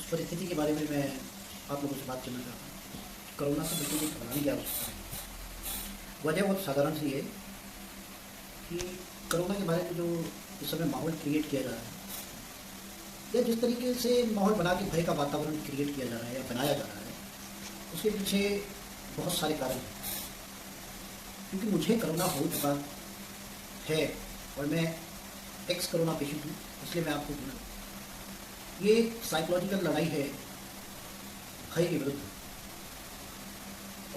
परिस्थिति के बारे में मैं आप लोगों से बात करना चाहता हूँ। कोरोना से बचने की घबराने की आवश्यकता है। वजह बहुत साधारण सी है कि कोरोना के बारे में जो इस समय माहौल क्रिएट किया जा रहा है या जिस तरीके से माहौल बना के भय का वातावरण क्रिएट किया जा रहा है या बनाया जा रहा है, उसके पीछे बहुत सारे कारण हैं। क्योंकि मुझे कोरोना हो चुका है और मैं एक्स कोरोना पेशेंट हूँ, इसलिए मैं आपको बोल रहा हूँ। ये साइकोलॉजिकल लड़ाई है भय के विरुद्ध,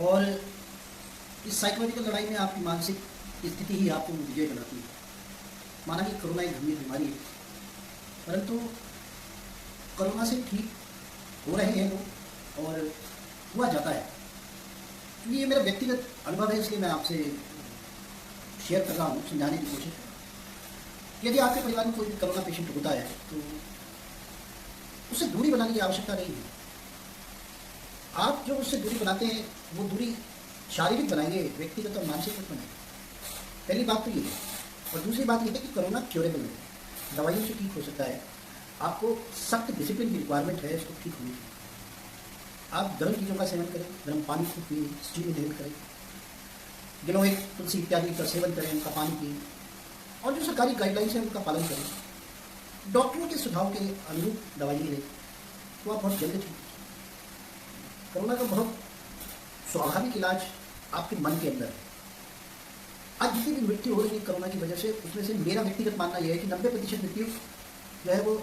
और इस साइकोलॉजिकल लड़ाई में आपकी मानसिक स्थिति ही आपको विजय बनाती है। माना कि कोरोना एक गंभीर बीमारी है, परंतु कोरोना से ठीक हो रहे हैं लोग और हुआ जाता है। ये मेरा व्यक्तिगत अनुभव है, इसलिए मैं आपसे शेयर कर रहा हूँ, समझाने की कोशिश कर रहा हूँ। यदि आपके परिवार में कोई भी कोरोना पेशेंट होता है तो उससे दूरी बनाने की आवश्यकता नहीं है। आप जो उससे दूरी बनाते हैं वो दूरी शारीरिक बनाएंगे, व्यक्तिगत और मानसिक मत बनाएंगे। पहली बात तो ये है। और दूसरी बात ये है कि कोरोना क्योरेबल है, दवाइयों से ठीक हो सकता है। आपको सख्त डिसिप्लिन की रिक्वायरमेंट है इसको ठीक होने की। आप गर्म चीज़ों का सेवन करें, गर्म पानी को पिए, स्टीम इनहेल करें, गिलोय, तुलसी इत्यादि का सेवन करें, उनका पानी पिए, और जो सरकारी गाइडलाइंस है उनका पालन करें। डॉक्टरों के सुझाव के अनुरूप दवाइयाँ लें तो आप बहुत जल्दी ठीक हो। कोरोना का बहुत स्वाभाविक इलाज आपके मन के अंदर है। आज जितनी भी मृत्यु हो रही है कोरोना की वजह से, उसमें से मेरा व्यक्तिगत मानना यह है कि 90% मृत्यु जो है वो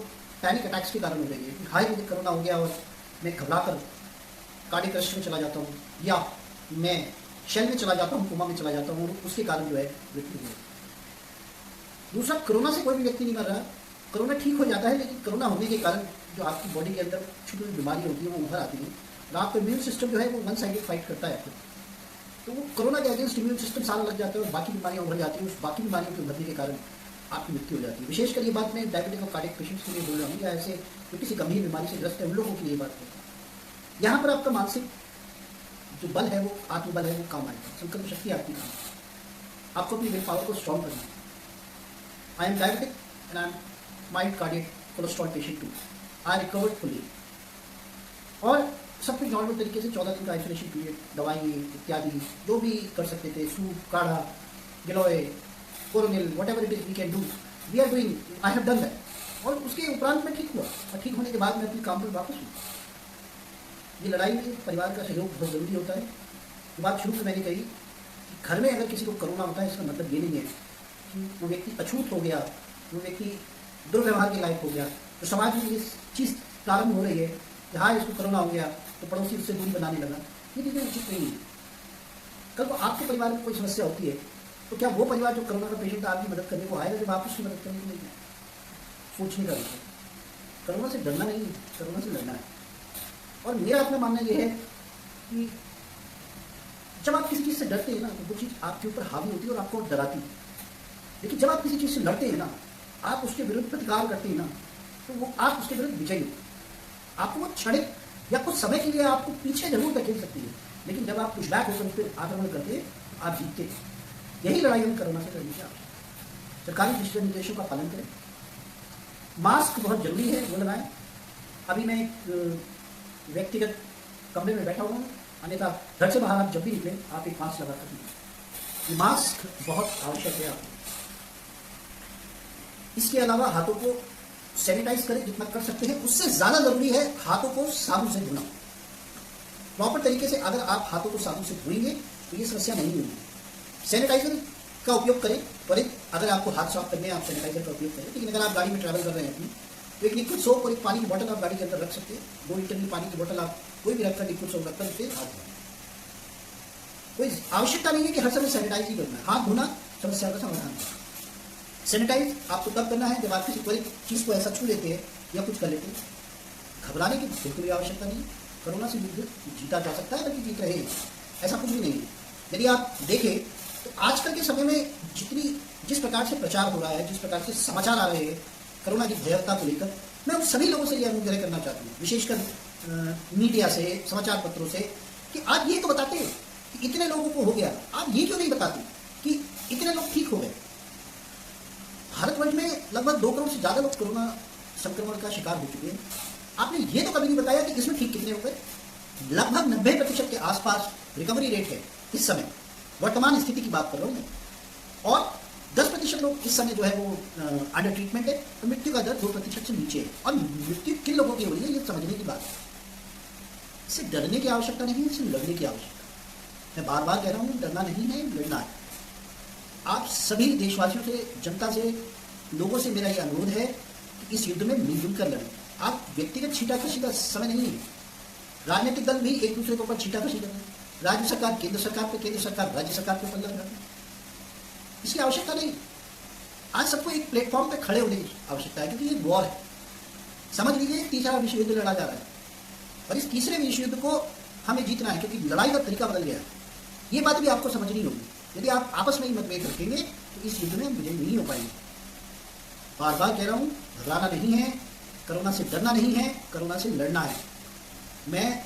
पैनिक अटैक्स के कारण हो रही है कि हाई मुझे कोरोना हो गया और मैं घबरा कर कार्डियक अरेस्ट में चला जाता हूँ या मैं शेल में चला जाता हूँ, कोमा में चला जाता हूँ, और उसके कारण जो है मृत्यु हो। दूसरा, कोरोना से कोई भी व्यक्ति नहीं मर रहा। कोरोना ठीक हो जाता है, लेकिन कोरोना होने के कारण जो आपकी बॉडी के अंदर छोटी छोटी बीमारी होती है वो उभर आती है और आपका इम्यून सिस्टम जो है वो वन साइडेड फाइट करता है। तो वो कोरोना के अगेंस्ट इम्यून सिस्टम सारा लग जाता है और बाकी बीमारियां उभर जाती हैं। उस बाकी बीमारियों के उभरने के कारण आपकी मृत्यु हो जाती है। विशेषकर ये बात मैं डायबिटिक और कार्डियक पेशेंट्स के लिए बोल रहा हूँ, या ऐसे जो किसी गंभीर बीमारी से ग्रस्त है उन लोगों के लिए बात है। यहाँ पर आपका मानसिक जो बल है, वो आत्मबल है, वो काम आएगा। संकल्प शक्ति आपकी काम, आपको अपनी विल पावर को स्ट्रॉन्ग करना है। I am diabetic and I am mild cardiac cholesterol patient too. I recovered fully, और सब कुछ नॉर्मल तरीके से 14 दिन का आइसोलेशन पीरियड, दवाई इत्यादि जो भी कर सकते थे, सूप, काढ़ा, गिलोय, Coronil, whatever it is we can do, we are doing, I have done that. और उसके उपरांत मैं ठीक हुआ, और ठीक होने के बाद मैं अपने काम पर वापस हुआ। ये लड़ाई में परिवार का सहयोग बहुत ज़रूरी होता है। ये बात शुरू में मैंने कही कि घर में अगर किसी को कोरोना होता है, इसका मतलब ये नहीं है कि वो व्यक्ति अछूत हो गया, वो व्यक्ति दुर्व्यवहार के लायक हो गया। तो समाज में ये चीज़ प्रारंभ हो रही है कि हाँ इसको कोरोना हो गया तो पड़ोसी उससे दूरी बनाने लगा, ये चीज़ें उचित नहीं है। कल को आपके परिवार में कोई समस्या होती है तो क्या वो परिवार जो कोरोना का पेशेंट आपकी मदद करने को आएगा जब आप उसकी मदद करने के लिए? सोचने का विषय। कोरोना से डरना नहीं है, कोरोना से लड़ना है। और मेरा अपना मानना यह है कि जब आप किसी चीज़ से डरते हैं ना तो वो चीज़ आपके ऊपर हावी होती है और आपको डराती है। लेकिन जब आप किसी चीज़ से लड़ते हैं ना, आप उसके विरुद्ध प्रतिकार करते हैं ना, तो वो आप उसके विरुद्ध विजयी होते हैं। आपको वो क्षणिक या कुछ समय के लिए आपको पीछे जरूर धकेल सकती है, लेकिन जब आप कुछ बैक होकर उस पर आक्रमण करते हैं तो आप जीतते हैं। यही लड़ाई हम कोरोना से करनी चाहिए। सरकारी दिशा निर्देशों का पालन करें, मास्क बहुत जरूरी है वो लगाएं। अभी मैं एक व्यक्तिगत कमरे में बैठा हुआ हूँ, अन्यथा घर से बाहर आप जब भी निकलें आप एक मास्क लगा सकते हैं। मास्क बहुत आवश्यक है आपको। इसके अलावा हाथों को सैनिटाइज करें जितना कर सकते हैं। उससे ज़्यादा ज़रूरी है हाथों को साबुन से धोना प्रॉपर तरीके से। अगर आप हाथों को साबुन से धोएंगे तो ये समस्या नहीं होगी। सैनिटाइजर का उपयोग करें, पर अगर आपको हाथ साफ करने हैं आप सैनिटाइजर का उपयोग करें। लेकिन अगर आप गाड़ी में ट्रैवल कर रहे हैं अपनी, तो एक लिक्विड सोप और एक पानी की बोतल आप गाड़ी के अंदर रख सकते हैं। 2 लीटर की पानी की बोतल आप कोई भी रखकर लिक्विड सोप रखकर उससे हाथ धोएं। कोई आवश्यकता नहीं है कि हर समय सैनिटाइज ही करना है। हाथ धोना समस्या का समाधान है। सैनिटाइज आपको तब करना है जब आप किसी कोई चीज़ को ऐसा छू लेते हैं या कुछ कर लेते हैं। घबराने की बिल्कुल भी आवश्यकता नहीं। कोरोना से युद्ध जीता जा सकता है, बल्कि जीत रहे हैं, ऐसा कुछ भी नहीं है। यदि आप देखें तो आजकल के समय में जिस प्रकार से प्रचार हो रहा है, जिस प्रकार से समाचार आ रहे हैं कोरोना की भयावहता को लेकर, मैं उन सभी लोगों से यह अनुग्रह करना चाहता हूँ, विशेषकर मीडिया से, समाचार पत्रों से, कि आप ये तो बताते हैं कि इतने लोगों को हो गया, आप ये क्यों नहीं बताते कि इतने लोग ठीक हो गए। भारतवर्ष में लगभग 2 करोड़ से ज़्यादा लोग कोरोना संक्रमण का शिकार हो चुके हैं। आपने ये तो कभी नहीं बताया कि इसमें ठीक कितने हो गए। लगभग 90% के आसपास रिकवरी रेट है इस समय, वर्तमान स्थिति की बात कर रहा हूं मैं, और 10% लोग इस समय जो है वो अंडर ट्रीटमेंट है, तो मृत्यु का दर 2% से नीचे है। और मृत्यु किन लोगों की हो रही है ये समझने की बात है। इससे डरने की आवश्यकता नहीं है, इससे लड़ने की आवश्यकता है। मैं बार बार कह रहा हूँ, डरना नहीं है, लड़ना है। आप सभी देशवासियों से, जनता से, लोगों से मेरा ये अनुरोध है कि इस युद्ध में मिलजुल कर लड़ें। आप व्यक्तिगत छींटाकशी का समय नहीं है। राजनीतिक दल भी एक दूसरे के ऊपर छींटाकशी कर रहे हैं। राज्य सरकार केंद्र सरकार पे, केंद्र सरकार राज्य सरकार पे लड़ रहा है। इसकी आवश्यकता नहीं। आज सबको एक प्लेटफॉर्म पे खड़े होने की आवश्यकता है, क्योंकि ये वॉर है। समझ लीजिए तीसरा विश्व युद्ध लड़ा जा रहा है, और इस तीसरे विश्व युद्ध को हमें जीतना है, क्योंकि लड़ाई का तरीका बदल गया है। ये बात भी आपको समझनी होगी। यदि आप आपस में ही मतभेद रखेंगे तो इस युद्ध में विजय नहीं हो पाएंगे। बार बार कह रहा हूँ, घबराना नहीं है, कोरोना से डरना नहीं है, कोरोना से लड़ना है। मैं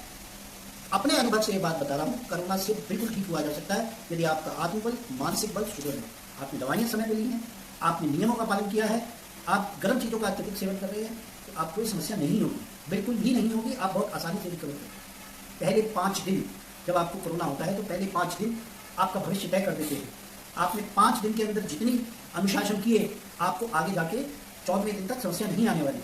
अपने अनुभव से ये बात बता रहा हूँ, कोरोना से बिल्कुल ठीक हुआ जा सकता है यदि आपका आत्मबल, मानसिक बल सुदृढ़ है, आपने दवाइयाँ समय पर ली हैं, आपने नियमों का पालन किया है, आप गर्म चीज़ों का अत्यधिक सेवन कर रहे हैं, तो आपको कोई समस्या नहीं होगी, बिल्कुल भी नहीं होगी। आप बहुत आसानी से रिकवर करोगे। पहले 5 दिन जब आपको कोरोना होता है तो पहले 5 दिन आपका भविष्य तय कर देते हैं। आपने 5 दिन के अंदर जितनी अनुशासन किए, आपको आगे जाके 14वें दिन तक समस्या नहीं आने वाली।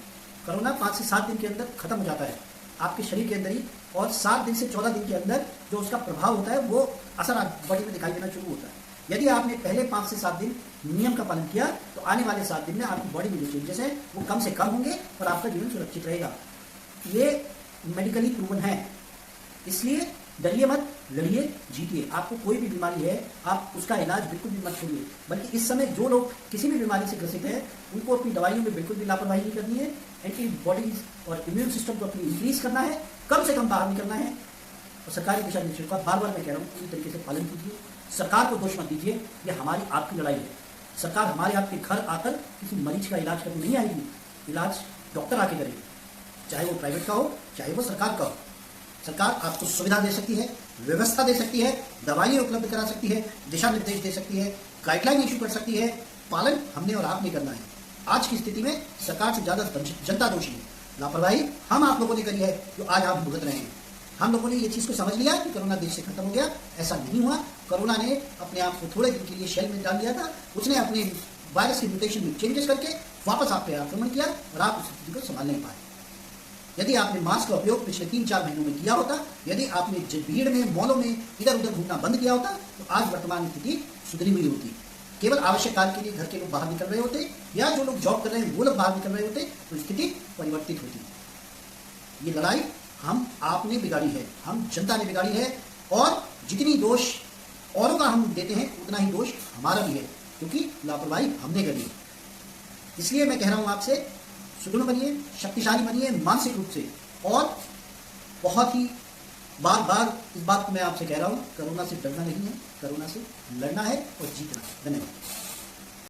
कोरोना 5 से 7 दिन के अंदर खत्म हो जाता है आपके शरीर के अंदर ही, और 7 दिन से 14 दिन के अंदर जो उसका प्रभाव होता है वो असर बॉडी में दिखाई देना शुरू होता है। यदि आपने पहले 5 से 7 दिन नियम का पालन किया तो आने वाले 7 दिन में आपकी बॉडी में जो चेंजेस हैं वो कम से कम होंगे और आपका जीवन सुरक्षित रहेगा। ये मेडिकली प्रूवन है। इसलिए डरिए मत, लड़िए, जीतिए। आपको कोई भी बीमारी है, आप उसका इलाज बिल्कुल भी मत छोड़िए। बल्कि इस समय जो लोग किसी भी बीमारी से ग्रसित हैं उनको अपनी दवाइयों में बिल्कुल भी लापरवाही नहीं करनी है। एंटीबॉडीज और इम्यून सिस्टम को अपनी इंक्रीज करना है, कम से कम बाहर निकलना है, और सरकारी दिशा निर्देशों का बार बार मैं कह रहा हूँ पूरी तरीके से पालन कीजिए। सरकार को दोष मत दीजिए, ये हमारी आपकी लड़ाई है। सरकार हमारे आपके घर आकर किसी मरीज का इलाज करने नहीं आएगी, इलाज डॉक्टर आके करेगी, चाहे वो प्राइवेट का हो चाहे वो सरकार का हो। सरकार आपको सुविधा दे सकती है, व्यवस्था दे सकती है, दवाइयाँ उपलब्ध करा सकती है, दिशा निर्देश दे सकती है, गाइडलाइन इशू कर सकती है। पालन हमने और आपने करना है। आज की स्थिति में सरकार से ज़्यादा जनता दोषी है। लापरवाही हम आप लोगों ने करी है जो आज आप भुगत रहे हैं। हम लोगों ने ये चीज़ को समझ लिया कि कोरोना देश से खत्म हो गया, ऐसा नहीं हुआ। कोरोना ने अपने आप को थोड़े दिन के लिए शेल में डाल दिया था, उसने अपने वायरस के म्यूटेशन में चेंजेस करके वापस आप पे आक्रमण किया और आप उस स्थिति को संभाल नहीं पाए। यदि आपने मास्क का उपयोग पिछले 3-4 महीनों में किया होता, यदि आपने भीड़ में, मॉलों में इधर उधर घूमना बंद किया होता, तो आज वर्तमान स्थिति सुधरी हुई होती। केवल आवश्यक कार्य के लिए घर के लोग बाहर निकल रहे होते, या जो लोग जॉब कर रहे हैं वो लोग बाहर निकल रहे होते, तो स्थिति परिवर्तित होती। ये लड़ाई हम आपने बिगाड़ी है, हम जनता ने बिगाड़ी है, और जितनी दोष औरों का हम देते हैं उतना ही दोष हमारा भी है, क्योंकि लापरवाही हमने करी है। इसलिए मैं कह रहा हूं आपसे, सुदृढ़ बनिए, शक्तिशाली बनिए मानसिक रूप से, और बहुत ही बार बार इस बात को मैं आपसे कह रहा हूं, कोरोना से डरना नहीं है, कोरोना से लड़ना है और जीतना है। धन्यवाद।